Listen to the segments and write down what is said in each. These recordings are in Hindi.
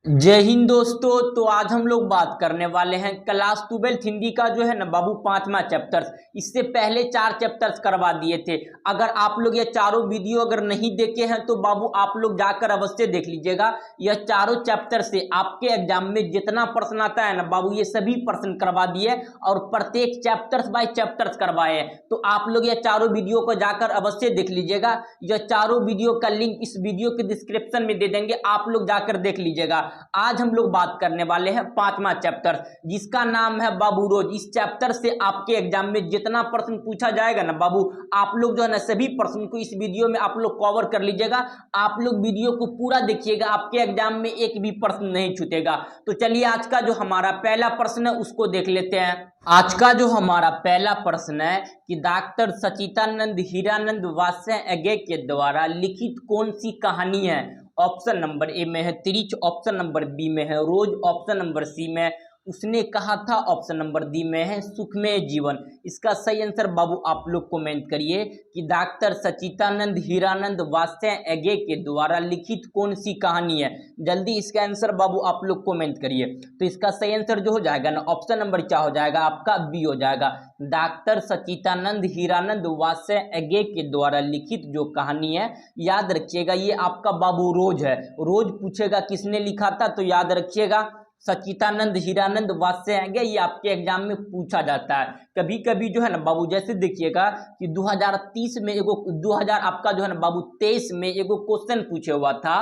जय हिंद दोस्तों। तो आज हम लोग बात करने वाले हैं क्लास 12 हिंदी का जो है ना बाबू 5वां चैप्टर। इससे पहले 4 चैप्टर्स करवा दिए थे। अगर आप लोग ये चारों वीडियो अगर नहीं देखे हैं तो बाबू आप लोग जाकर अवश्य देख लीजिएगा। यह चारों चैप्टर से आपके एग्जाम में जितना प्रश्न आता है ना बाबू ये सभी प्रश्न करवा दिए और प्रत्येक चैप्टर्स बाय चैप्टर्स करवाए। तो आप लोग ये चारों वीडियो को जाकर अवश्य देख लीजिएगा। यह चारों वीडियो का लिंक इस वीडियो के डिस्क्रिप्शन में दे देंगे, आप लोग जाकर देख लीजिएगा। आज हम लोग बात करने वाले हैं 5वां चैप्टर जिसका नाम है बाबू रोज। इस चैप्टर से आपके एग्जाम में जितना प्रश्न पूछा जाएगा ना बाबू आप लोग जो है ना सभी प्रश्न को इस वीडियो में आप लोग कवर कर लीजिएगा। आप लोग वीडियो को पूरा देखिएगा, आपके एग्जाम में एक भी प्रश्न नहीं छूटेगा। तो चलिए आज का जो हमारा पहला प्रश्न है उसको देख लेते हैं। आज का जो हमारा पहला प्रश्न है कि डॉक्टर सचिदानंद हीरानंद वात्स्यज्ञ के द्वारा लिखित कौन सी कहानी है। ऑप्शन नंबर ए में है त्रिच, ऑप्शन नंबर बी में है रोज, ऑप्शन नंबर सी में उसने कहा था, ऑप्शन नंबर डी में है सुखमय जीवन। इसका सही आंसर बाबू आप लोग कमेंट करिए कि डॉक्टर सचिदानंद हीरानंद वात्स्यज्ञ के द्वारा लिखित कौन सी कहानी है। जल्दी इसका आंसर बाबू आप लोग कमेंट करिए। तो इसका सही आंसर जो हो जाएगा ना ऑप्शन नंबर क्या हो जाएगा आपका बी हो जाएगा। डॉक्टर सचिदानंद हीरानंद वात्स्यज्ञ के द्वारा लिखित जो कहानी है याद रखिएगा ये आपका बाबू रोज है। रोज पूछेगा किसने लिखा था तो याद रखिएगा सचिदानंद हीरानंद वात्स्यज्ञ। ये आपके एग्जाम में पूछा जाता है कभी कभी जो है ना बाबू। जैसे देखिएगा कि 2030 में एगो 2000 आपका जो है ना बाबू 23 में एगो क्वेश्चन पूछे हुआ था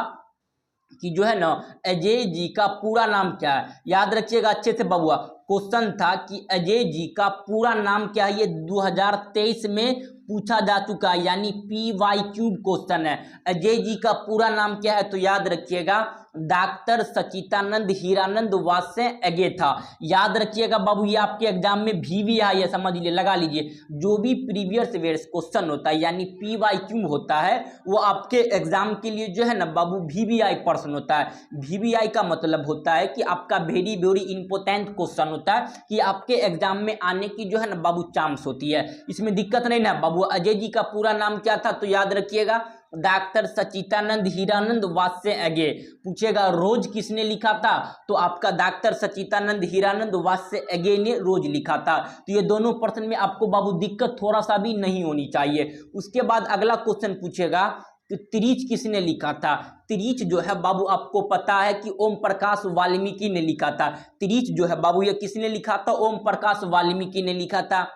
कि जो है ना अजय जी का पूरा नाम क्या है। याद रखिएगा अच्छे से बबुआ। क्वेश्चन था कि अजय जी का पूरा नाम क्या है। ये 2023 में पूछा जा चुका है यानी PYQ क्वेश्चन है। अजय जी का पूरा नाम क्या है तो याद रखिएगा डॉक्टर सचिदानंद हीरानंद वात्स्यज्ञ था। याद रखिएगा बाबू ये आपके एग्जाम में भी आई है, समझ लीजिए लगा लीजिए। जो भी प्रीवियस ईयर्स क्वेश्चन होता है यानी PYQ होता है वो आपके एग्जाम के लिए जो है ना बाबू VVI प्रश्न होता है। VVI का मतलब होता है कि आपका वेरी वेरी इंपॉर्टेंट क्वेश्चन होता है कि आपके एग्जाम में आने की जो है ना बाबू चांस होती है। इसमें दिक्कत नहीं ना बाबू। अजय जी का पूरा नाम क्या था तो याद रखिएगा डॉक्टर सचिदानंद हीरानंद वात्स्यज्ञ। पूछेगा रोज किसने लिखा था तो आपका डॉक्टर सचिदानंद हीरानंद वात्स्यज्ञ ने रोज लिखा था। तो ये दोनों प्रश्न में आपको बाबू दिक्कत थोड़ा सा भी नहीं होनी चाहिए। उसके बाद अगला क्वेश्चन पूछेगा कि त्रिच किसने लिखा था। त्रिच जो है बाबू आपको पता है कि ओम प्रकाश वाल्मीकि ने लिखा था। त्रिच जो है बाबू ये किसने लिखा था ओम प्रकाश वाल्मीकि ने लिखा था।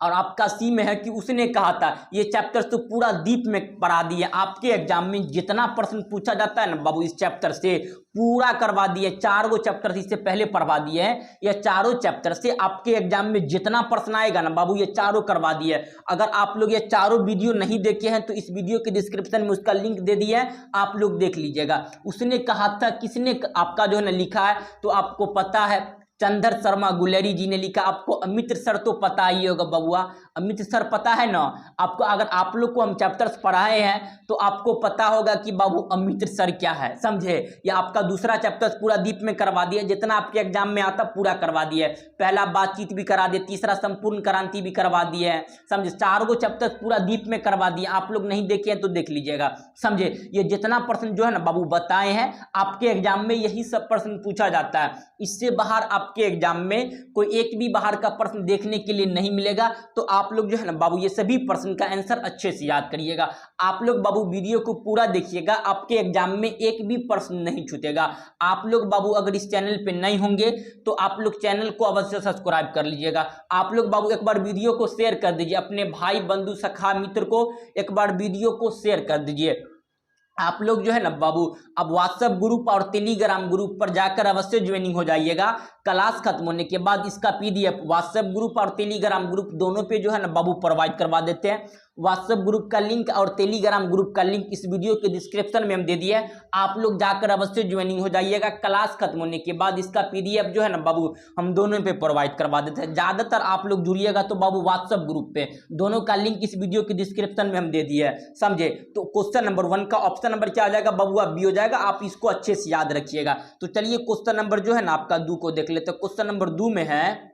और आपका सी में है कि उसने कहा था। ये चैप्टर तो पूरा डीप में पढ़ा दिए। आपके एग्जाम में जितना प्रश्न पूछा जाता है ना बाबू इस चैप्टर से पूरा करवा दिए। 4 गो चैप्टर इससे पहले पढ़वा दिए हैं। ये चारों चैप्टर से आपके एग्जाम में जितना प्रश्न आएगा ना बाबू ये चारों करवा दिए। अगर आप लोग ये चारों वीडियो नहीं देखे हैं तो इस वीडियो के डिस्क्रिप्शन में उसका लिंक दे दिया है, आप लोग देख लीजिएगा। उसने कहा था किसने आपका जो है ना लिखा है तो आपको पता है चंदर शर्मा गुलेरी जी ने लिखा। आपको अमित सर तो पता ही होगा बबुआ, अमित सर पता है ना आपको। अगर आप लोग को हम चैप्टर्स पढ़ाए हैं तो आपको पता होगा कि बाबू अमित सर क्या है, समझे। या आपका दूसरा चैप्टर्स पूरा डीप में करवा दिया, जितना आपके एग्जाम में आता पूरा करवा दिए। पहला बातचीत भी करा दिए, तीसरा संपूर्ण क्रांति भी करवा दिए हैं, समझे। 4 गो चैप्टर्स पूरा डीप में करवा दिए। आप लोग नहीं देखे हैं तो देख लीजिएगा, समझे। ये जितना प्रश्न जो है ना बाबू बताए हैं आपके एग्जाम में यही सब प्रश्न पूछा जाता है। इससे बाहर आपके एग्जाम में कोई एक भी बाहर का प्रश्न देखने के लिए नहीं मिलेगा। तो आप लोग जो है ना बाबू ये सभी प्रश्न का आंसर अच्छे से याद करिएगा। आप लोग बाबू वीडियो को पूरा देखिएगा, आपके एग्जाम में एक भी प्रश्न नहीं छूटेगा। आप लोग बाबू अगर इस चैनल पे नहीं होंगे तो आप लोग चैनल को अवश्य सब्सक्राइब कर लीजिएगा। आप लोग बाबू एक बार वीडियो को शेयर कर दीजिए अपने भाई बंधु सखा मित्र को, एक बार वीडियो को शेयर कर दीजिए। आप लोग जो है ना बाबू अब व्हाट्सएप ग्रुप और टेलीग्राम ग्रुप पर जाकर अवश्य ज्वाइनिंग हो जाइएगा। क्लास खत्म होने के बाद इसका PDF व्हाट्सएप ग्रुप और टेलीग्राम ग्रुप दोनों पे जो है ना बाबू प्रोवाइड करवा देते हैं। व्हाट्सएप ग्रुप का लिंक और टेलीग्राम ग्रुप का लिंक इस वीडियो के डिस्क्रिप्शन में हम दे दिए। आप लोग जाकर अवश्य ज्वाइनिंग हो जाइएगा। क्लास खत्म होने के बाद इसका PDF जो है ना बाबू हम दोनों पे प्रोवाइड करवा देते हैं। ज्यादातर आप लोग जुड़िएगा तो बाबू व्हाट्सएप ग्रुप पे, दोनों का लिंक इस वीडियो के डिस्क्रिप्शन में हम दे दिए है, समझे। तो क्वेश्चन नंबर 1 का ऑप्शन नंबर क्या आ जाएगा बबुआ बी हो जाएगा। आप इसको अच्छे से याद रखिएगा। तो चलिए क्वेश्चन नंबर जो है ना आपका 2 को देख लेते हैं। क्वेश्चन नंबर 2 में है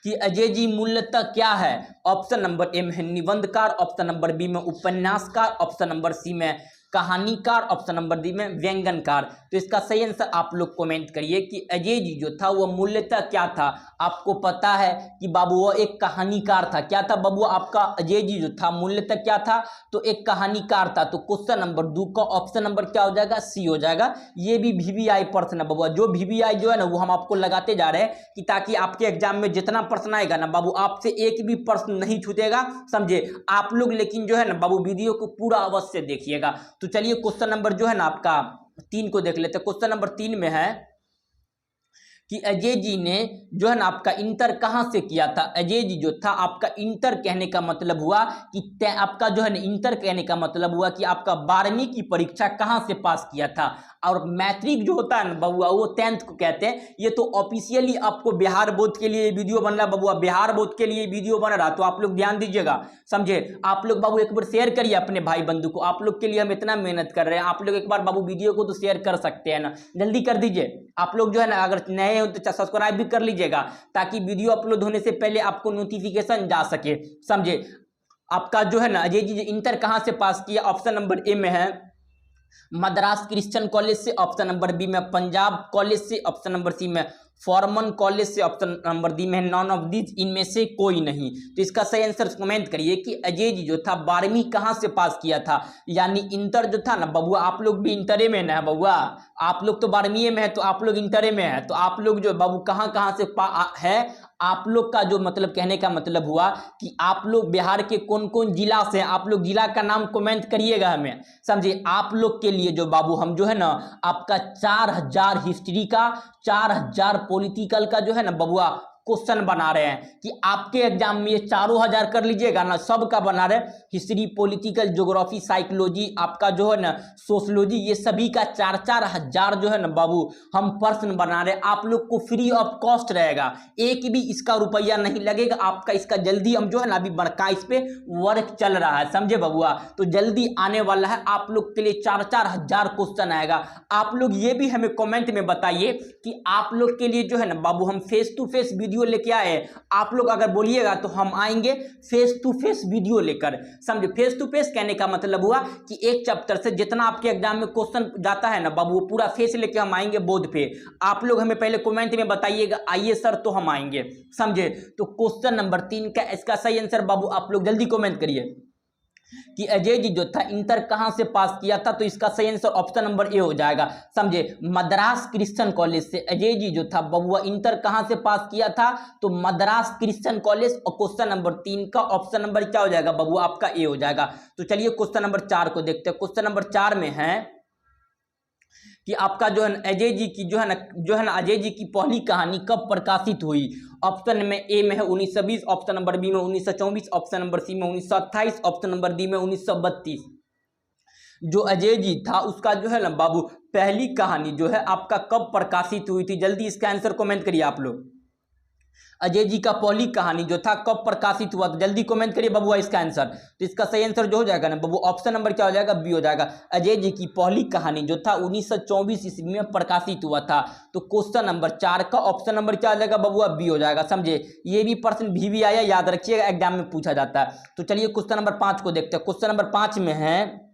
कि अजय जी मूलतः क्या है। ऑप्शन नंबर ए में है निबंधकार, ऑप्शन नंबर बी में उपन्यासकार, ऑप्शन नंबर सी में कहानीकार, ऑप्शन नंबर डी में व्यंजनकार। तो इसका सही आंसर आप लोग कमेंट करिए कि अजय जी जो था वो मूल्यतः क्या था। आपको पता है कि बाबू वो एक कहानीकार था। क्या था बाबू आपका अजय जी जो था मूल्यतः क्या था, तो एक कहानीकार था। तो क्वेश्चन नंबर 2 का ऑप्शन नंबर क्या हो जाएगा, सी हो जाएगा। ये भी वीवीआई प्रश्न है बाबू, जो वीवीआई जो है ना वो हम आपको लगाते जा रहे हैं कि ताकि आपके एग्जाम में जितना प्रश्न आएगा ना बाबू आपसे एक भी प्रश्न नहीं छूटेगा, समझे आप लोग। लेकिन जो है ना बाबू वीडियो को पूरा अवश्य देखिएगा। तो चलिए क्वेश्चन नंबर जो है ना आपका 3 को देख लेते हैं। क्वेश्चन नंबर 3 में है कि अजय जी ने जो है ना आपका इंटर कहाँ से किया था। अजय जी जो था आपका इंटर कहने का मतलब हुआ कि आपका जो है ना इंटर कहने का मतलब हुआ कि आपका 12वीं की परीक्षा कहाँ से पास किया था। और मैट्रिक जो होता है ना बबुआ वो 10th को कहते हैं। ये तो ऑफिशियली आपको बिहार बोर्ड के लिए वीडियो बन रहा है बबुआ, बिहार बोर्ड के लिए वीडियो बन रहा, तो आप लोग ध्यान दीजिएगा, समझे। आप लोग बाबू एक बार शेयर करिए अपने भाई बंधु को, आप लोग के लिए हम इतना मेहनत कर रहे हैं। आप लोग एक बार बाबू वीडियो को तो शेयर कर सकते हैं ना, जल्दी कर दीजिए। आप लोग जो है ना अगर नए हो तो सब्सक्राइब भी कर लीजिएगा ताकि वीडियो अपलोड होने से पहले आपको नोटिफिकेशन जा सके, समझे। आपका जो है ना अजय जी इंटर कहां से पास किया, ऑप्शन नंबर ए में है मद्रास क्रिश्चियन कॉलेज से, ऑप्शन नंबर बी में पंजाब कॉलेज से, ऑप्शन नंबर सी में फॉर्मन कॉलेज से, ऑप्शन नंबर डी में नॉन ऑफ दीज, इनमें से कोई नहीं। तो इसका सही आंसर कमेंट करिए कि अजय जी जो था 12वीं कहां से पास किया था। यानी इंटर जो था ना बबुआ, आप लोग भी इंटरे में ना है बबुआ, आप लोग तो 12वीं में है तो आप लोग इंटरे में है। तो आप लोग जो बाबू कहां कहां से है, आप लोग का जो मतलब कहने का मतलब हुआ कि आप लोग बिहार के कौन कौन जिला से हैं, आप लोग जिला का नाम कमेंट करिएगा हमें, समझे। आप लोग के लिए जो बाबू हम जो है ना आपका 4000 हिस्ट्री का, 4000 पॉलिटिकल का जो है ना बबुआ क्वेश्चन बना रहे हैं कि आपके एग्जाम में ये 4000 कर लीजिएगा ना, सबका बना रहे। हिस्ट्री, पॉलिटिकल, ज्योग्राफी, साइकोलॉजी, आपका जो है ना सोशलॉजी, ये सभी का 4-4 हजार जो है ना बाबू हम प्रश्न बना रहे। आप लोग को फ्री ऑफ कॉस्ट रहेगा, एक भी इसका रुपया नहीं लगेगा आपका। इसका जल्दी हम जो है ना अभी बड़का इस पे वर्क चल रहा है, समझे बबुआ। तो जल्दी आने वाला है, आप लोग के लिए 4-4 हजार क्वेश्चन आएगा। आप लोग ये भी हमें कमेंट में बताइए कि आप लोग के लिए जो है ना बाबू हम फेस टू फेस वीडियो लेके आए। आप लोग अगर बोलिएगा तो हम आएंगे फेस टू फेस वीडियो लेकर, समझे। फेस टू फेस कहने का मतलब हुआ कि एक चैप्टर से जितना आपके एग्जाम में क्वेश्चन जाता है ना बाबू, वो पूरा फेस लेके हम आएंगे बोर्ड पे। आप लोग हमें पहले कमेंट में बताइएगा आइए सर, तो हम आएंगे, समझे। तो क्वेश्चन नंबर 3 का इसका सही आंसर बाबू आप लोग जल्दी कमेंट करिए कि अजय जी जो था इंटर कहां से पास किया था। तो इसका सही आंसर ऑप्शन नंबर ए हो जाएगा, समझे। मद्रास क्रिश्चियन कॉलेज से अजय जी जो था बबुआ इंटर कहां से पास किया था, तो मद्रास क्रिश्चियन कॉलेज। और क्वेश्चन नंबर 3 का ऑप्शन नंबर क्या हो जाएगा बबुआ आपका ए हो जाएगा। तो चलिए क्वेश्चन नंबर 4 को देखते हैं। क्वेश्चन नंबर 4 में है कि आपका जो है अजय जी की जो है ना अजय जी की पहली कहानी कब प्रकाशित हुई। ऑप्शन में ए में है 1920, ऑप्शन नंबर बी में 1924, ऑप्शन नंबर सी में 1928, ऑप्शन नंबर डी में 1932। जो अजय जी था उसका जो है ना बाबू पहली कहानी जो है आपका कब प्रकाशित हुई थी, जल्दी इसका आंसर कमेंट करिए आप लोग। अजय जी का पहली कहानी जो था कब प्रकाशित हुआ, तो जल्दी कमेंट करिए बबुआ इसका आंसर। तो इसका सही आंसर जो हो जाएगा ना बबू ऑप्शन नंबर क्या हो जाएगा, बी हो जाएगा। अजय जी की पहली कहानी जो था 1924 ईस्वी में प्रकाशित हुआ था। तो क्वेश्चन नंबर 4 का ऑप्शन नंबर क्या हो जाएगा बबुआ, बी हो जाएगा, समझे। ये भी प्रश्न भी आया, याद रखिएगा, एग्जाम में पूछा जाता है। तो चलिए क्वेश्चन नंबर 5 को देखते हैं। क्वेश्चन नंबर 5 में है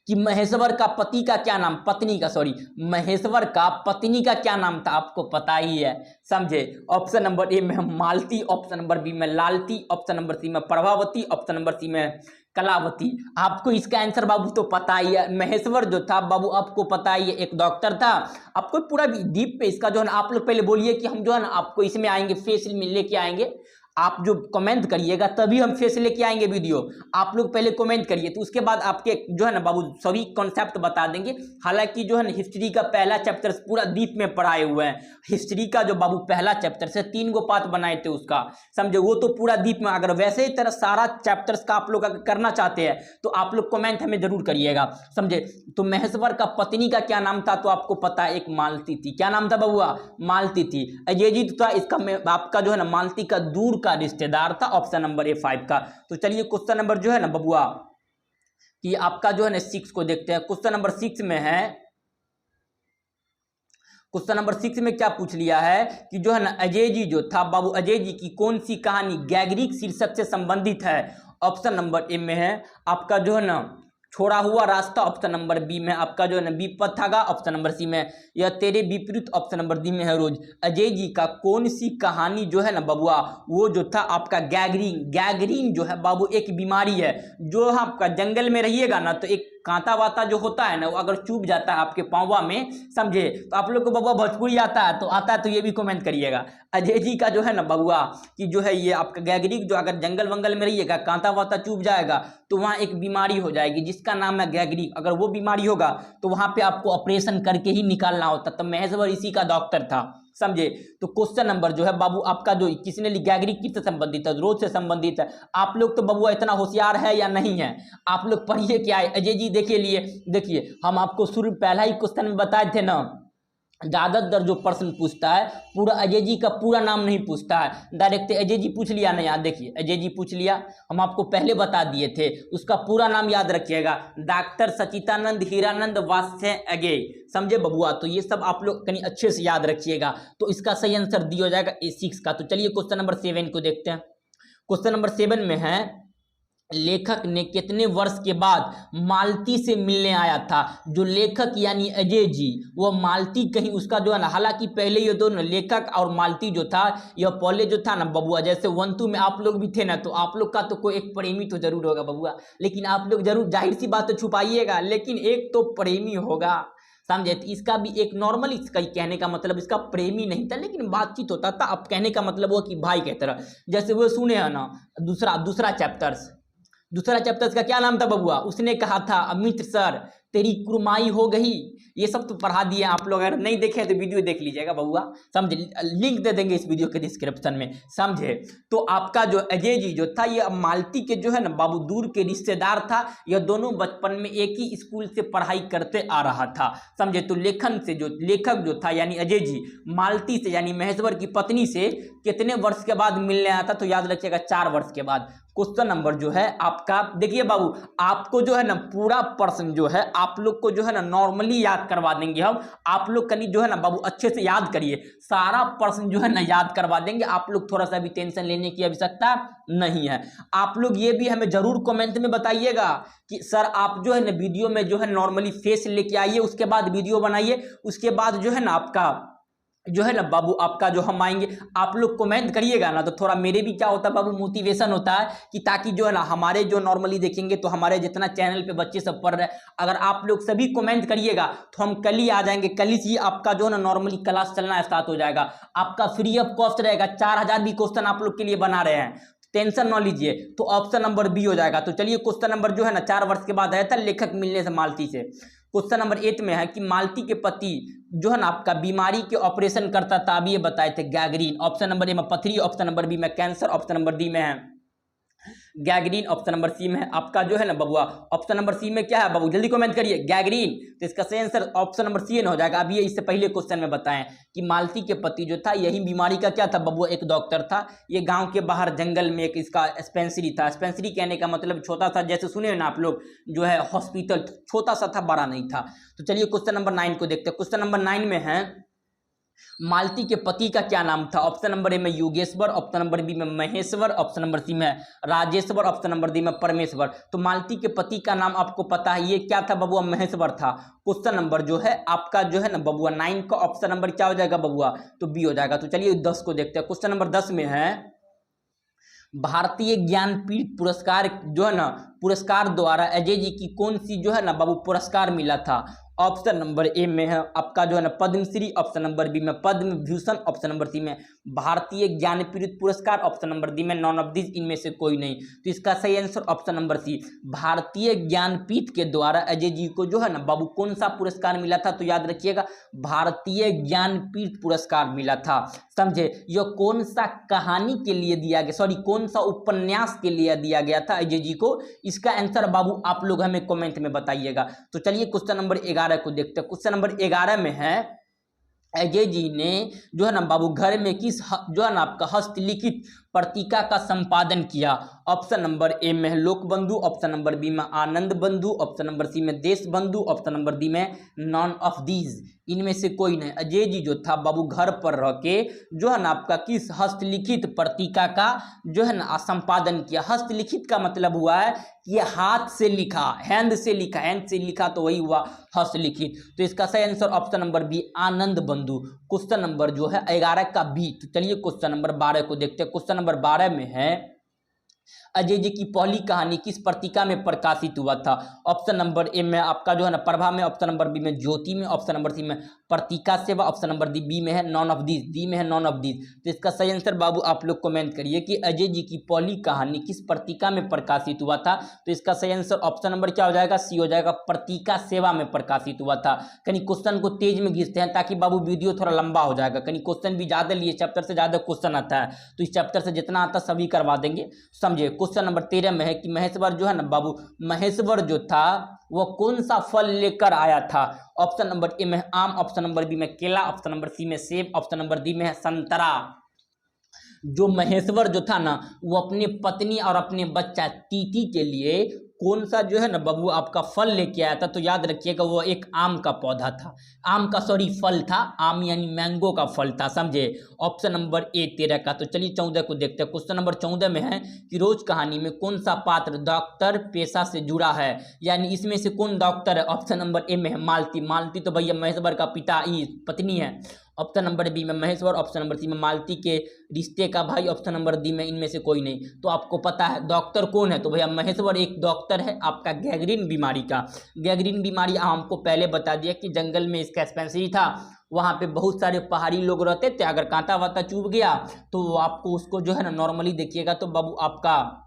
कि महेश्वर का पति का क्या नाम, पत्नी का, सॉरी, महेश्वर का पत्नी का क्या नाम था, आपको पता ही है, समझे। ऑप्शन नंबर ए में मालती, ऑप्शन नंबर बी में लालती, ऑप्शन नंबर सी में प्रभावती, ऑप्शन नंबर सी में कलावती। आपको इसका आंसर बाबू तो पता ही है। महेश्वर जो था बाबू आपको पता ही है एक डॉक्टर था। आपको पूरा डीप पे इसका जो है ना आप लोग पहले बोलिए कि हम जो है ना आपको इसमें आएंगे, फेस में लेके आएंगे। आप जो कमेंट करिएगा तभी हम फेस लेके आएंगे वीडियो। आप लोग पहले कमेंट करिए, तो उसके बाद आपके जो है ना बाबू सभी कॉन्सेप्ट बता देंगे। हालांकि जो है ना हिस्ट्री का पहला चैप्टर पूरा डीप में पढ़ाए हुए हैं। हिस्ट्री का जो बाबू पहला चैप्टर से 3 गो पार्ट बनाए थे उसका, समझे, वो तो पूरा डीप में। अगर वैसे ही तरह सारा चैप्टर्स का आप लोग अगर करना चाहते हैं तो आप लोग कमेंट हमें जरूर करिएगा, समझे। तो महेश्वर का पत्नी का क्या नाम था, तो आपको पता है एक मालती थी। क्या नाम था बबुआ, मालती थी। अजय जी था इसका आपका जो है ना मालती का दूर का रिश्तेदार था, ऑप्शन नंबर ए 5 का। तो चलिए क्वेश्चन नंबर जो है ना बबुआ कि आपका जो है ना 6 को देखते हैं। क्वेश्चन नंबर 6 में है, क्वेश्चन नंबर 6 में क्या पूछ लिया है कि जो है ना अजय जी जो था बाबू, अजय जी की कौन सी कहानी गैगरिक शीर्षक से संबंधित है। ऑप्शन नंबर ए में है आपका जो है ना छोड़ा हुआ रास्ता ऑप्शन नंबर बी में आपका जो है ना विपथ थागा ऑप्शन नंबर सी में, यह तेरे विपरीत ऑप्शन नंबर डी में है रोज। अजय जी का कौन सी कहानी जो है ना बबुआ वो जो था आपका गैंग्रीन। गैंग्रीन जो है बाबू एक बीमारी है जो आपका जंगल में रहिएगा ना तो एक कांटा वाता जो होता है ना वो अगर चुभ जाता है आपके पाँवा में, समझे, तो आप लोग को बबुआ भोजपुरी आता है तो ये भी कमेंट करिएगा। अजय जी का जो है ना बबुआ कि जो है ये आपका गैंग्रीन जो अगर जंगल वंगल में रहिएगा कांटा वाता चुभ जाएगा तो वहाँ एक बीमारी हो जाएगी जिसका नाम है गैंग्रीन। अगर वो बीमारी होगा तो वहाँ पे आपको ऑपरेशन करके ही निकालना होता। तब महेश्वर इसी का डॉक्टर था, समझे। तो क्वेश्चन नंबर जो है बाबू आपका जो किसने गैंग्रीन किससे संबंधित है, रोज से संबंधित है। आप लोग तो बबुआ इतना होशियार है या नहीं है, आप लोग पढ़िए क्या है। अजय जी देखिए लिए देखिए हम आपको शुरू पहला ही क्वेश्चन में बताए थे ना, ज्यादातर जो प्रश्न पूछता है पूरा अजय जी का पूरा नाम नहीं पूछता है, डायरेक्ट अजय जी पूछ लिया ना। याद देखिए अजय जी पूछ लिया, हम आपको पहले बता दिए थे, उसका पूरा नाम याद रखिएगा, डॉक्टर सचिदानंद हीरानंद वात्स्य अगे, समझे बबुआ। तो ये सब आप लोग कहीं अच्छे से याद रखिएगा। तो इसका सही आंसर दिया हो जाएगा A6 का। तो चलिए क्वेश्चन नंबर 7 को देखते हैं। क्वेश्चन नंबर 7 में है लेखक ने कितने वर्ष के बाद मालती से मिलने आया था। जो लेखक यानी अजय जी वो मालती कहीं उसका जो है ना, हालांकि पहले ये दोनों लेखक और मालती जो था यह पहले जो था ना बबुआ, जैसे 1-2 में आप लोग भी थे ना, तो आप लोग का तो कोई एक प्रेमी तो जरूर होगा बबुआ, लेकिन आप लोग जरूर जाहिर सी बात तो छुपाइएगा, लेकिन एक तो प्रेमी होगा, समझे। तो इसका भी एक नॉर्मल इसका कहने का मतलब इसका प्रेमी नहीं था लेकिन बातचीत होता था। अब कहने का मतलब वो कि भाई की तरह, जैसे वो सुने है ना दूसरा चैप्टर्स का क्या नाम था बबुआ, उसने कहा था अमित सर तेरी कुरमाई हो गई। ये सब तो पढ़ा दिए आप लोग, अगर नहीं देखे तो वीडियो देख लीजिएगा बबुआ, समझे। लिंक दे देंगे इस वीडियो के डिस्क्रिप्शन में, समझे। तो आपका जो अजय जी जो था ये मालती के जो है ना बाबू दूर के रिश्तेदार था। यह दोनों बचपन में एक ही स्कूल से पढ़ाई करते आ रहा था, समझे। तो लेखक जो था यानी अजय जी मालती से यानी महेश्वर की पत्नी से कितने वर्ष के बाद मिलने आया था, तो याद रखिएगा 4 वर्ष के बाद। क्वेश्चन नंबर जो है आपका देखिए बाबू, आपको जो है ना पूरा प्रश्न जो है आप लोग को जो है ना नॉर्मली याद करवा देंगे हम। आप लोग कहीं जो है ना बाबू अच्छे से याद करिए, सारा प्रश्न जो है ना याद करवा देंगे। आप लोग थोड़ा सा भी टेंशन लेने की आवश्यकता नहीं है। आप लोग ये भी हमें जरूर कमेंट में बताइएगा कि सर आप जो है ना वीडियो में जो है नॉर्मली फेस लेके आइए, उसके बाद वीडियो बनाइए, उसके बाद जो है ना आपका जो है ना बाबू आपका जो हम आएंगे। आप लोग कमेंट करिएगा ना तो थोड़ा मेरे भी क्या होता है बाबू मोटिवेशन होता है कि ताकि जो है ना हमारे जो नॉर्मली देखेंगे तो हमारे जितना चैनल पे बच्चे सब पढ़ रहे हैं, अगर आप लोग सभी कमेंट करिएगा तो हम कल ही आ जाएंगे। कल ही आपका जो है ना नॉर्मली क्लास चलना स्टार्ट हो जाएगा, आपका फ्री ऑफ कॉस्ट रहेगा। 4000 भी क्वेश्चन आप लोग के लिए बना रहे हैं, टेंशन ना लीजिए। तो ऑप्शन नंबर बी हो जाएगा। तो चलिए क्वेश्चन नंबर जो है ना 4 वर्ष के बाद आया था लेखक मिलने से मालती से। क्वेश्चन नंबर 8 में है कि मालती के पति जो है ना आपका बीमारी के ऑपरेशन करता था, अभी ये बताए थे गैंग्रीन। ऑप्शन नंबर ए में पथरी, ऑप्शन नंबर बी में कैंसर, ऑप्शन नंबर डी में है गैंग्रीन, ऑप्शन नंबर सी में है आपका जो है ना बबुआ ऑप्शन नंबर सी में क्या है बाबू, जल्दी कमेंट करिए गैंग्रीन। तो इसका सही आंसर ऑप्शन नंबर सी हो जाएगा। अभी ये इससे पहले क्वेश्चन में बताएं कि मालती के पति जो था यही बीमारी का क्या था बबुआ, एक डॉक्टर था। ये गांव के बाहर जंगल में एक इसका डिस्पेंसरी था। डिस्पेंसरी कहने का मतलब छोटा सा, जैसे सुने ना आप लोग जो है हॉस्पिटल, छोटा सा था, बड़ा नहीं था। तो चलिए क्वेश्चन नंबर 9 को देखते हैं। क्वेश्चन नंबर 9 में है मालती के पति का क्या नाम था। ऑप्शन नंबर ए में योगेश्वर, ऑप्शन नंबर बी में महेश्वर, ऑप्शन नंबर सी में राजेश्वर, ऑप्शन नंबर डी में परमेश्वर। तो मालती के पति का नाम आपको पता है, ये क्या था बबुआ, महेश्वर था। क्वेश्चन नंबर जो है आपका जो है ना बबुआ 9 का ऑप्शन नंबर क्या हो जाएगा बबुआ, तो बी हो जाएगा। तो चलिए 10 को देखते हैं। क्वेश्चन नंबर 10 में है भारतीय ज्ञानपीठ पुरस्कार जो है ना पुरस्कार द्वारा अजय जी की कौन सी जो है ना बाबू पुरस्कार मिला था। ऑप्शन नंबर ए में है आपका जो है ना पद्मश्री, ऑप्शन नंबर बी में Padma Bhushan, option number C में भारतीय ज्ञानपीठ पुरस्कार, ऑप्शन नंबर डी में नॉन ऑफ दिस, इनमें से कोई नहीं। तो इसका सही आंसर ऑप्शन नंबर सी भारतीय ज्ञानपीठ के द्वारा अजय जी को जो है ना बाबू कौन सा पुरस्कार मिला था, तो याद रखिएगा भारतीय ज्ञानपीठ पुरस्कार मिला था, समझे। यह कौन सा कहानी के लिए दिया गया, सॉरी कौन सा उपन्यास के लिए दिया गया था अजय जी को, इसका आंसर बाबू आप लोग हमें कमेंट में बताइएगा। तो चलिए क्वेश्चन नंबर 11 को देखते हैं। क्वेश्चन नंबर 11 में है अजय जी ने जो है ना बाबू घर में किस जो है ना आपका हस्तलिखित पत्रिका का संपादन किया? ऑप्शन नंबर ए में है लोक बंधु, ऑप्शन नंबर बी में आनंद बंधु, ऑप्शन नंबर सी में देश बंधु, ऑप्शन नंबर डी में नॉन ऑफ दीज। इनमें से कोई नहीं। अजय जी जो था बाबू घर पर रह के जो है ना आपका किस हस्तलिखित पत्रिका का जो है ना संपादन किया। हस्तलिखित का मतलब हुआ है कि हाथ से लिखा, हैंड से लिखा, हैंड से लिखा तो वही हुआ हस्तलिखित। तो इसका सही आंसर ऑप्शन नंबर बी आनंद बंधु। क्वेश्चन नंबर जो है 11 का बी। तो चलिए क्वेश्चन नंबर 12 को देखते हैं। क्वेश्चन नंबर 12 में है अजय जी की पहली कहानी किस पत्रिका में प्रकाशित हुआ था? ऑप्शन नंबर ए में आपका जो है ना प्रभा में, ऑप्शन नंबर बी में ज्योति में, ऑप्शन नंबर सी में पत्रिका सेवा, ऑप्शन नंबर डी बी में है नॉन ऑफ दीज, डी में है नॉन ऑफ दीज। तो इसका सही आंसर बाबू आप लोग कमेंट करिए कि अजय जी की पहली कहानी किस पत्रिका में प्रकाशित हुआ था। तो इसका सही आंसर ऑप्शन नंबर क्या हो जाएगा? सी हो जाएगा, पत्रिका सेवा में प्रकाशित हुआ था। कहीं क्वेश्चन को तेज में घिसते हैं ताकि बाबू वीडियो थोड़ा लंबा हो जाएगा। कहीं क्वेश्चन भी ज्यादा लिए, चैप्टर से ज्यादा क्वेश्चन आता है, तो इस चैप्टर से जितना आता है सभी करवा देंगे, समझे। क्वेश्चन नंबर 13 में है कि महेश्वर जो है ना बाबू, महेश्वर जो था वो कौन सा फल लेकर आया था? ऑप्शन नंबर ए में आम, ऑप्शन नंबर बी में केला, ऑप्शन नंबर सी में सेब, ऑप्शन नंबर डी में है संतरा। जो महेश्वर जो था ना वो अपनी पत्नी और अपने बच्चा तीती के लिए कौन सा जो है ना बाबू आपका फल लेके आया था? तो याद रखिएगा वो एक आम का पौधा था, आम का सॉरी फल था, आम यानी मैंगो का फल था, समझे। ऑप्शन नंबर ए 13 का। तो चलिए 14 को देखते हैं। क्वेश्चन नंबर 14 में है कि रोज कहानी में कौन सा पात्र डॉक्टर पेशा से जुड़ा है, यानी इसमें से कौन डॉक्टर है? ऑप्शन नंबर ए में है मालती, मालती तो भैया महेश्वर का पिता ही पत्नी है। ऑप्शन नंबर बी में महेश्वर, ऑप्शन नंबर सी में मालती के रिश्ते का भाई, ऑप्शन नंबर डी में इनमें से कोई नहीं। तो आपको पता है डॉक्टर कौन है? तो भैया महेश्वर एक डॉक्टर है आपका गैंग्रीन बीमारी का। गैंग्रीन बीमारी हमको पहले बता दिया कि जंगल में इसका डिस्पेंसरी था, वहाँ पे बहुत सारे पहाड़ी लोग रहते थे, अगर कांटा वाता चुभ गया तो आपको उसको जो है ना नॉर्मली देखिएगा तो बाबू आपका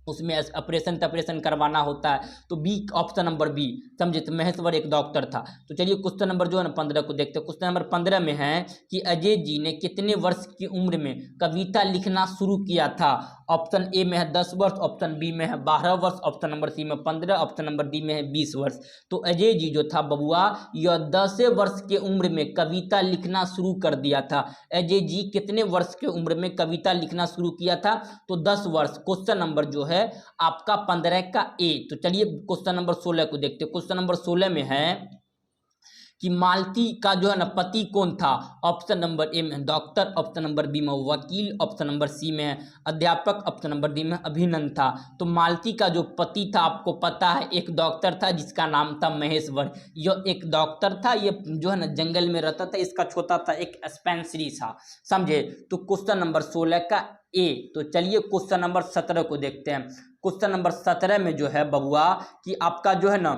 उसमें ऑपरेशन करवाना होता है। तो बी, ऑप्शन नंबर बी, समझे। तो महेश्वर एक डॉक्टर था। तो चलिए क्वेश्चन नंबर जो है ना 15 को देखते हैं। क्वेश्चन नंबर 15 में है कि अजय जी ने कितने वर्ष की उम्र में कविता लिखना शुरू किया था? ऑप्शन ए में है 10 वर्ष, ऑप्शन बी में है 12 वर्ष, ऑप्शन नंबर सी में 15, ऑप्शन नंबर डी में है 20 वर्ष। तो अजय जी जो था बबुआ यह 10 वर्ष के उम्र में कविता लिखना शुरू कर दिया था। अजय जी कितने वर्ष के उम्र में कविता लिखना शुरू किया था? तो 10 वर्ष। क्वेश्चन नंबर जो है आपका 15 का ए। तो चलिए क्वेश्चन नंबर 16 को देखते हैं। क्वेश्चन नंबर 16 में है कि मालती का जो है ना पति कौन था? ऑप्शन नंबर ए में डॉक्टर, ऑप्शन नंबर बी में वकील, ऑप्शन नंबर सी में अध्यापक, ऑप्शन नंबर डी में अभिनंदन था। तो मालती का जो पति था आपको पता है एक डॉक्टर था जिसका नाम था महेश्वर। यह एक डॉक्टर था, ये जो है ना जंगल में रहता था, इसका छोटा था एक डिस्पेंसरी था, समझे। तो क्वेश्चन नंबर 16 का ए। तो चलिए क्वेश्चन नंबर 17 को देखते हैं। क्वेश्चन नंबर 17 में जो है बबुआ कि आपका जो है ना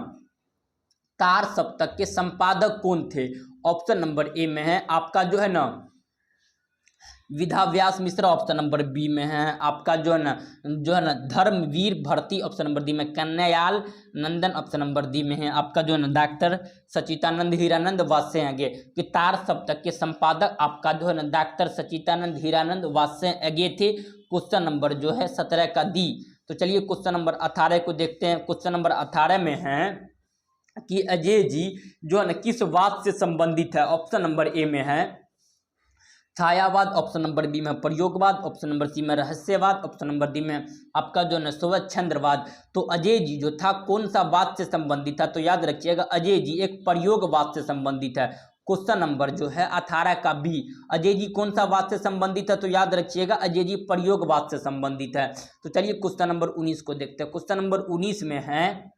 तार सप्तक के संपादक कौन थे? ऑप्शन नंबर ए में है आपका जो है ना विधा व्यास मिश्रा, ऑप्शन नंबर बी में है आपका जो है ना धर्मवीर भरती, ऑप्शन नंबर डी में कन्हैयालाल नंदन, ऑप्शन नंबर डी में है आपका जो है ना डॉक्टर सचिदानंद हीरानंद वात्स्य अगे। कि तार सप्तक के संपादक आपका जो है ना डॉक्टर सचिदानंद हीरानंद वात्स्य अगे थे। क्वेश्चन नंबर जो है 17 का दी। तो चलिए क्वेश्चन नंबर 18 को देखते हैं। क्वेश्चन नंबर 18 में है कि अजय जी जो है ना किस वाद से संबंधित है? ऑप्शन नंबर ए में है छायावाद, ऑप्शन नंबर बी में प्रयोगवाद, ऑप्शन नंबर सी में रहस्यवाद, ऑप्शन नंबर डी में आपका जो है स्वच्छंद्रवाद। तो अजय जी जो था कौन सा वाद से संबंधित था? तो याद रखिएगा अजय जी एक प्रयोगवाद से संबंधित है। क्वेश्चन नंबर जो है 18 का बी, अजय जी कौन सा वाद से संबंधित है? तो याद रखिएगा अजय जी प्रयोगवाद से संबंधित है। तो चलिए क्वेश्चन नंबर 19 को देखते हैं। क्वेश्चन नंबर 19 में है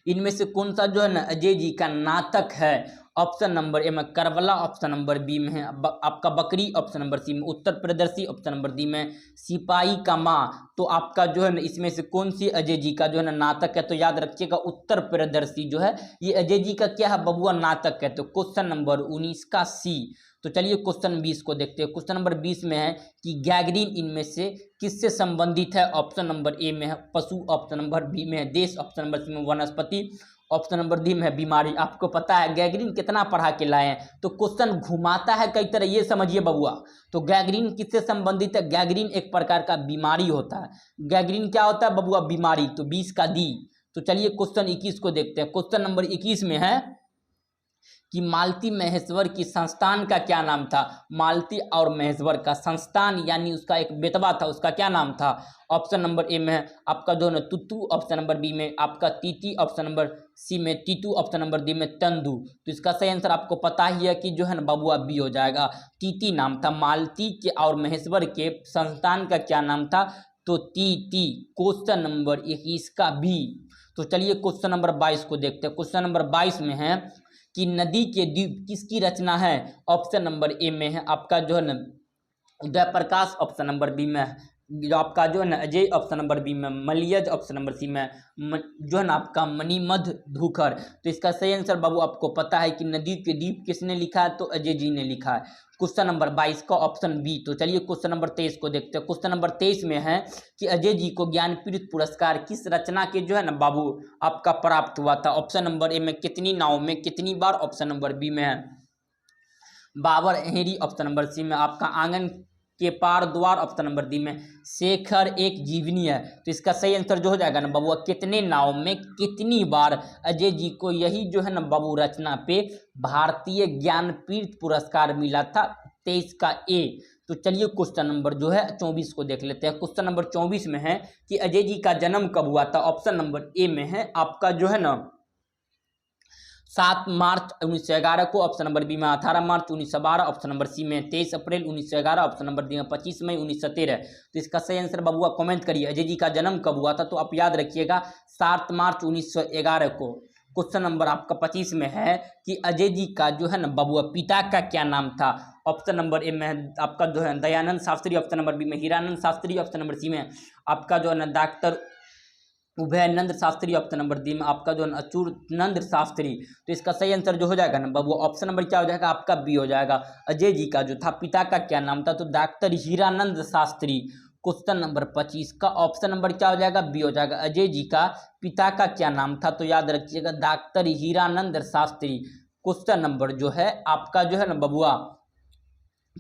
इनमें से कौन सा जो है ना अजय जी का नाटक है? ऑप्शन नंबर ए में करबला, ऑप्शन नंबर बी में है आपका बकरी, ऑप्शन नंबर सी में उत्तर प्रदर्शी, ऑप्शन नंबर डी में सिपाही का माँ। तो आपका जो है ना इसमें से कौन सी अजय जी का जो है ना नाटक है? तो याद रखिएगा उत्तर प्रदर्शी जो है ये अजय जी का क्या है बबुआ नाटक है। तो क्वेश्चन नंबर 19 का सी। तो चलिए क्वेश्चन 20 को देखते हैं। क्वेश्चन नंबर 20 में है कि गैंग्रीन इनमें से किससे संबंधित है? ऑप्शन नंबर ए में है पशु, ऑप्शन नंबर बी में है देश, ऑप्शन नंबर सी में वनस्पति, ऑप्शन नंबर डी में है बीमारी। आपको पता है गैंग्रीन कितना पढ़ा के लाए हैं, तो क्वेश्चन घुमाता है कई तरह, ये समझिए बबुआ। तो गैंग्रीन किससे संबंधित है? गैंग्रीन एक प्रकार का बीमारी होता है। गैंग्रीन क्या होता है बबुआ? बीमारी। तो 20 का दी। तो चलिए क्वेश्चन 21 को देखते हैं। क्वेश्चन नंबर 21 में है कि मालती महेश्वर की संस्थान का क्या नाम था। मालती और महेश्वर का संस्थान यानी उसका एक बेतवा था, उसका क्या नाम था। ऑप्शन नंबर ए में है आपका जो है ना तुतु, ऑप्शन नंबर बी में आपका तीती, ऑप्शन नंबर सी में तीतू, ऑप्शन नंबर डी में तंदू। तो इसका सही आंसर आपको पता ही है कि जो है ना बबुआ बी हो जाएगा। तीती नाम था मालती के और महेश्वर के संस्थान का क्या नाम था, तो तीती। क्वेश्चन नंबर 21 का बी। तो चलिए क्वेश्चन नंबर 22 को देखते हैं। क्वेश्चन नंबर 22 में है कि नदी के द्वीप किसकी रचना है। ऑप्शन नंबर ए में है आपका जो है ना Uday Prakash, option number B में जो आपका जो है ना अजय, ऑप्शन नंबर बी में मलियज, ऑप्शन नंबर सी में जो है ना आपका मणिमध धूखर। तो इसका सही आंसर बाबू आपको पता है कि नदी के द्वीप किसने लिखा है, तो अजय जी ने लिखा है। क्वेश्चन नंबर 22 का ऑप्शन बी। तो चलिए क्वेश्चन नंबर 23 को देखते हैं। क्वेश्चन नंबर 23 में है कि अजय जी को ज्ञानपीठ पुरस्कार किस रचना के जो है ना बाबू आपका प्राप्त हुआ था। ऑप्शन नंबर ए में कितनी नाव में कितनी बार, ऑप्शन नंबर बी में है Babar Aheri, option number C में आपका आंगन के पार द्वार, ऑप्शन नंबर डी में शेखर एक जीवनी है। तो इसका सही आंसर जो हो जाएगा ना बाबू कितने नाव में कितनी बार। अजय जी को यही जो है ना बाबू रचना पे भारतीय ज्ञानपीठ पुरस्कार मिला था, 23 का ए। तो चलिए क्वेश्चन नंबर जो है 24 को देख लेते हैं। क्वेश्चन नंबर 24 में है कि अजय जी का जन्म कब हुआ था। ऑप्शन नंबर ए में है आपका जो है ना 7 मार्च 1911 को, ऑप्शन नंबर बी में 18 मार्च 1912, ऑप्शन नंबर सी में 23 अप्रैल 1911, ऑप्शन नंबर डी में 25 मई 1913। तो इसका सही आंसर बबुआ कमेंट करिए। अजय जी का जन्म कब हुआ था, तो आप याद रखिएगा 7 मार्च 1911 को। क्वेश्चन नंबर आपका 25 में है कि अजय जी का जो है ना बबुआ पिता का क्या नाम था। ऑप्शन नंबर ए में आपका जो है Dayanand Shastri, option number B में Hiranand Shastri, option number C में आपका जो है ना doctor Ubhayanand Shastri, option number D में आपका जो है अच्युतानंद शास्त्री। तो इसका सही आंसर जो हो जाएगा ना बाबू ऑप्शन नंबर क्या हो जाएगा आपका बी हो जाएगा। अजय जी का जो था पिता का क्या नाम था, तो doctor Hiranand Shastri. Question number 25 का ऑप्शन नंबर क्या हो जाएगा बी हो जाएगा। अजय जी का पिता का क्या नाम था, तो याद रखिएगा doctor Hiranand Shastri. Question number जो है आपका जो है ना बबुआ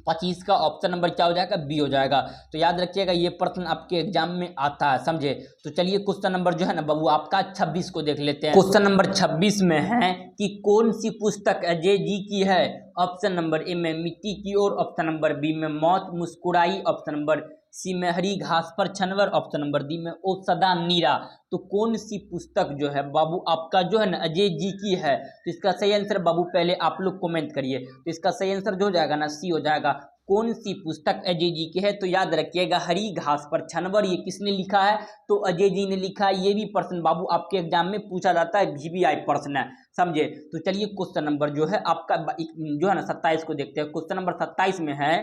25 का ऑप्शन नंबर क्या हो जाएगा बी हो जाएगा। तो याद रखिएगा ये प्रश्न आपके एग्जाम में आता है, समझे। तो चलिए क्वेश्चन नंबर जो है ना बाबू आपका 26 को देख लेते हैं। क्वेश्चन नंबर 26 में है कि कौन सी पुस्तक अजय जी की है। ऑप्शन नंबर ए में मिट्टी की ओर, ऑप्शन नंबर बी में मौत मुस्कुराई, ऑप्शन नंबर सी में हरी घास पर छनवर, ऑप्शन नंबर डी में ओ सदा नीरा। तो कौन सी पुस्तक जो है बाबू आपका जो है ना अजय जी की है। तो इसका सही आंसर बाबू पहले आप लोग कमेंट करिए। तो इसका सही आंसर जो हो जाएगा ना सी हो जाएगा। कौन सी पुस्तक अजय जी की है, तो याद रखिएगा हरी घास पर छनवर। ये किसने लिखा है, तो अजय जी ने लिखा है। ये भी प्रश्न बाबू आपके एग्जाम में पूछा जाता है, VVI प्रश्न है, समझे। तो चलिए क्वेश्चन नंबर जो है आपका जो है ना 27 को देखते हैं। क्वेश्चन नंबर 27 में है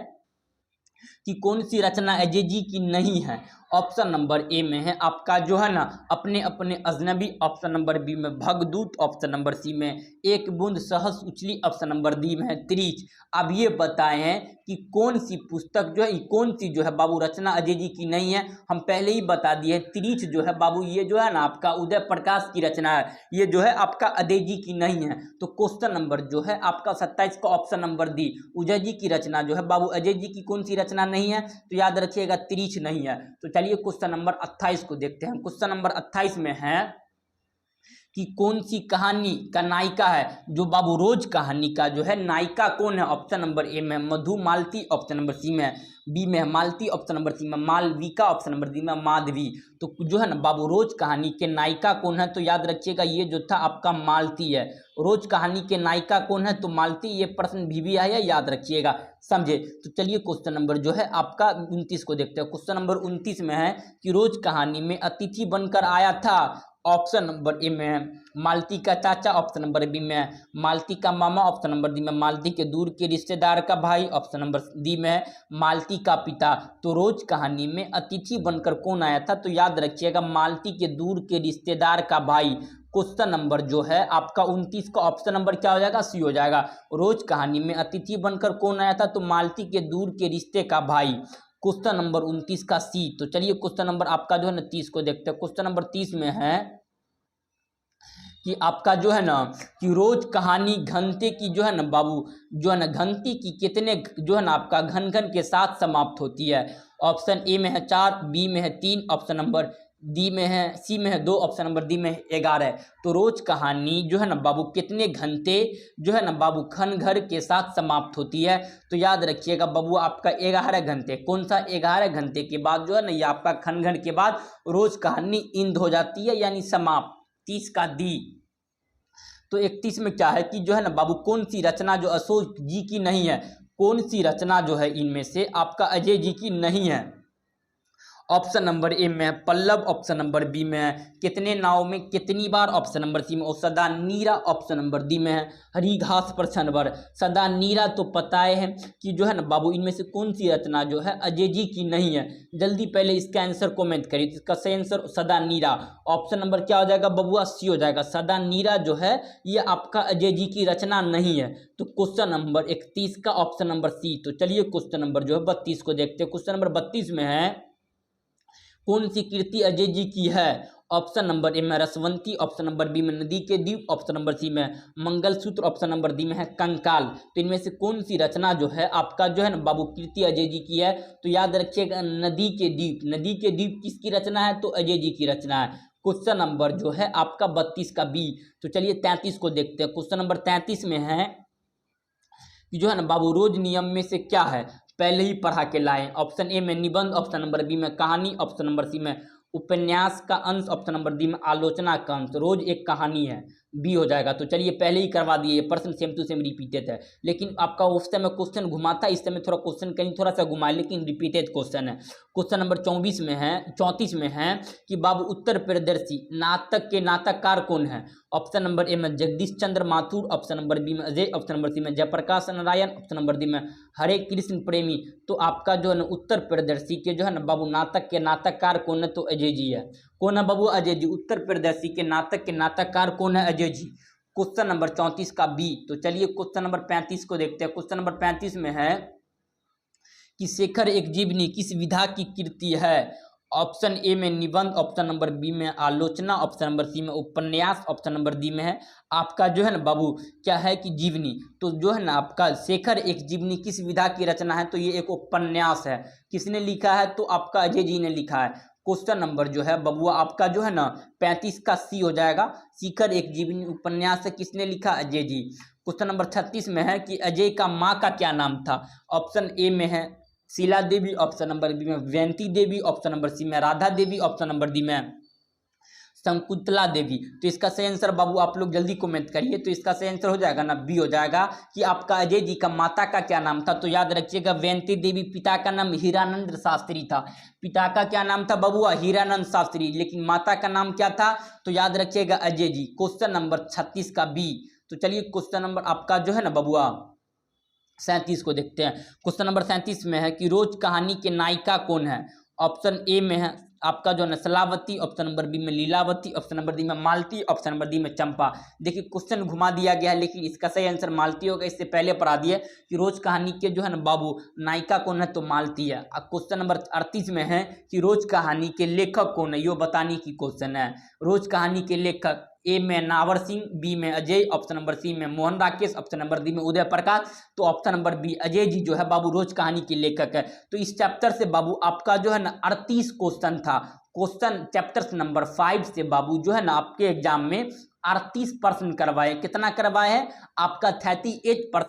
कि कौन सी रचना अजय जी की नहीं है। ऑप्शन नंबर ए में है आपका जो है ना अपने अपने अजनबी, ऑप्शन नंबर बी में भगदूत, ऑप्शन नंबर सी में एक बूंद सहस उछली, ऑप्शन नंबर डी में है त्रिच। अब ये बताए हैं कि कौन सी पुस्तक जो है कौन सी जो है बाबू रचना अजय जी की नहीं है। हम पहले ही बता दिए त्रिच जो है बाबू ये जो है ना आपका उदय प्रकाश की रचना है, ये जो है आपका अजय जी की नहीं है। तो क्वेश्चन नंबर जो है आपका 27 का ऑप्शन नंबर डी उदय जी की रचना जो है बाबू अजय जी की कौन सी रचना नहीं है, तो याद रखिएगा त्रिच नहीं है। तो चलिए क्वेश्चन नंबर 28 को देखते हैं। क्वेश्चन नंबर 28 में है कि कौन सी कहानी का नायिका है, जो बाबू रोज कहानी का जो है नायिका कौन है। ऑप्शन नंबर ए में मधु मालती, ऑप्शन नंबर सी में बी में मालती, ऑप्शन नंबर सी में मालविका, ऑप्शन नंबर डी में माधवी। तो जो है ना बाबू रोज कहानी के नायिका कौन है, तो याद रखिएगा ये जो था आपका मालती है। रोज कहानी के नायिका कौन है, तो मालती। ये प्रश्न VVI है, याद रखिएगा, समझे। तो चलिए क्वेश्चन नंबर जो है आपका 29 को देखते हैं। क्वेश्चन नंबर 29 में है कि रोज कहानी में अतिथि बनकर आया था। ऑप्शन नंबर ए में है मालती का चाचा, ऑप्शन नंबर बी में मालती का मामा, ऑप्शन नंबर डी में मालती के दूर के रिश्तेदार का भाई, ऑप्शन नंबर डी में है मालती का पिता। तो रोज कहानी में अतिथि बनकर कौन आया था, तो याद रखिएगा मालती के दूर के रिश्तेदार का भाई। क्वेश्चन नंबर जो है आपका 29 का ऑप्शन नंबर क्या हो जाएगा सी हो जाएगा। रोज कहानी में अतिथि बनकर कौन आया था, तो मालती के दूर के रिश्ते का भाई। क्वेश्चन नंबर 29 का सी। तो चलिए क्वेश्चन नंबर आपका जो है ना 30 को देखते हैं। क्वेश्चन नंबर 30 में है कि आपका जो है ना कि रोज कहानी घंटे की जो है ना बाबू जो है ना घंटी की कितने जो है ना आपका घन घन के साथ समाप्त होती है। ऑप्शन ए में है 4, बी में है 3, ऑप्शन नंबर डी में है, सी में है 2, ऑप्शन नंबर डी में है 11। तो रोज कहानी जो है ना बाबू कितने घंटे जो है ना बाबू खनघर के साथ समाप्त होती है? तो याद रखिएगा बाबू आपका 11 घंटे। कौन सा 11 घंटे के बाद जो है ना ये आपका खनघर के बाद रोज कहानी इंद हो जाती है यानी समाप्त। 30 का डी। तो 31 में क्या है कि जो है ना बाबू कौन सी रचना जो अशोक जी की नहीं है, कौन सी रचना जो है इनमें से आपका अजय जी की नहीं है? ऑप्शन नंबर ए में है पल्लव, ऑप्शन नंबर बी में है कितने नाव में कितनी बार, ऑप्शन नंबर सी में और सदा नीरा, ऑप्शन नंबर डी में है हरी घास पर क्षण भर। सदा नीरा तो पता है कि जो है ना बाबू इनमें से कौन सी रचना जो है अजय जी की नहीं है? जल्दी पहले इसका आंसर कमेंट करिए। इसका सही आंसर सदा नीरा। ऑप्शन नंबर क्या हो जाएगा बबुआ? सी हो जाएगा। सदा नीरा जो है ये आपका अजय जी की रचना नहीं है। तो क्वेश्चन नंबर 31 का ऑप्शन नंबर सी। तो चलिए क्वेश्चन नंबर जो है 32 को देखते हैं। क्वेश्चन नंबर 32 में है कौन सी कृति अजय जी की है? ऑप्शन नंबर ए में रसवंती, ऑप्शन नंबर बी में नदी के द्वीप, ऑप्शन नंबर सी में मंगलसूत्र, ऑप्शन नंबर डी में है कंकाल। तो इनमें से कौन सी रचना जो है आपका जो है ना बाबू कृति अजय जी की है? तो याद रखिएगा नदी के द्वीप। नदी के द्वीप किसकी रचना है? तो अजय जी की रचना है। क्वेश्चन नंबर जो है आपका 32 का बी। तो चलिए 33 को देखते हैं। क्वेश्चन नंबर 33 में है कि जो है ना बाबू रोज नियम में से क्या है? पहले ही पढ़ा के लाए। ऑप्शन ए में निबंध, ऑप्शन नंबर बी में कहानी, ऑप्शन नंबर सी में उपन्यास का अंश, ऑप्शन नंबर डी में आलोचना का अंश। रोज एक कहानी है, बी हो जाएगा। तो चलिए पहले ही करवा दिए, प्रश्न सेम टू सेम रिपीटेड है, लेकिन आपका उस समय क्वेश्चन घुमा था, इस समय थोड़ा क्वेश्चन कहीं थोड़ा सा घुमा, लेकिन रिपीटेड क्वेश्चन है। क्वेश्चन नंबर 34 में है कि बाबू उत्तर प्रदर्शी नाटक के नाटककार कौन है? ऑप्शन नंबर ए में Jagdish Chandra Mathur, option number B में अजय, ऑप्शन नंबर सी में Jayaprakash Narayan, option number D में हरे कृष्ण प्रेमी। तो आपका जो है ना उत्तर प्रदर्शी के जो है ना बाबू नाटक के नाटककार कौन है? तो अजय जी है। कौन है बाबू? अजय जी। उत्तर प्रदर्शी के नाटक के नाटककार कौन है? अजय जी। क्वेश्चन नंबर 34 का बी। तो चलिए क्वेश्चन नंबर 35 को देखते हैं। क्वेश्चन नंबर 35 में है कि शेखर एक जीवनी किस विधा की कृति है? ऑप्शन ए में निबंध, ऑप्शन नंबर बी में आलोचना, ऑप्शन नंबर सी में उपन्यास, ऑप्शन नंबर डी में है आपका जो है ना बाबू क्या है कि जीवनी। तो जो है ना आपका शेखर एक जीवनी किस विधा की रचना है? तो ये एक उपन्यास है। किसने लिखा है? तो आपका अजय जी ने लिखा है। क्वेश्चन नंबर जो है बबुआ आपका जो है ना 35 का सी हो जाएगा। शेखर एक जीवनी उपन्यास है, किसने लिखा? अजय जी। क्वेश्चन नंबर 36 में है कि अजय का माँ का क्या नाम था? ऑप्शन ए में है शीला देवी, ऑप्शन नंबर बी में वैंती देवी, ऑप्शन नंबर सी में Radha Devi, option number D में शकुंतला देवी। तो इसका सही आंसर बाबू आप लोग जल्दी कमेंट करिए। तो इसका सही आंसर हो जाएगा ना बी हो जाएगा कि आपका अजय जी का माता का क्या नाम था? तो याद रखिएगा वैंती देवी। पिता का नाम हीरानंद शास्त्री था। पिता का क्या नाम था बबुआ? हीरानंद शास्त्री। लेकिन माता का नाम क्या था? तो याद रखिएगा अजय जी। क्वेश्चन नंबर 36 का बी। तो चलिए क्वेश्चन नंबर आपका जो है ना बबुआ 37 को देखते हैं। क्वेश्चन नंबर 37 में है कि रोज कहानी के नायिका कौन है? ऑप्शन ए में है आपका जो है नसलावती, ऑप्शन नंबर बी में लीलावती, ऑप्शन नंबर डी में मालती, ऑप्शन नंबर डी में चंपा। देखिए क्वेश्चन घुमा दिया गया है, लेकिन इसका सही आंसर मालती होगा। इससे पहले पढ़ा दिए कि रोज कहानी के जो है ना बाबू नायिका कौन है? तो मालती है। अब क्वेश्चन नंबर 38 में है कि रोज कहानी के लेखक कौन है? यो बताने की क्वेश्चन है। रोज कहानी के लेखक ए में नावर सिंह, बी में अजय, ऑप्शन नंबर सी में Mohan Rakesh, option number D में उदय प्रकाश। तो option number B Ajay ji जो है बाबू रोज कहानी के लेखक है। तो इस चैप्टर से बाबू आपका जो है ना 38 क्वेश्चन था। क्वेश्चन चैप्टर नंबर 5 से बाबू जो है ना आपके एग्जाम में 38% करवाए। कितना करवाए हैं? आपका 38%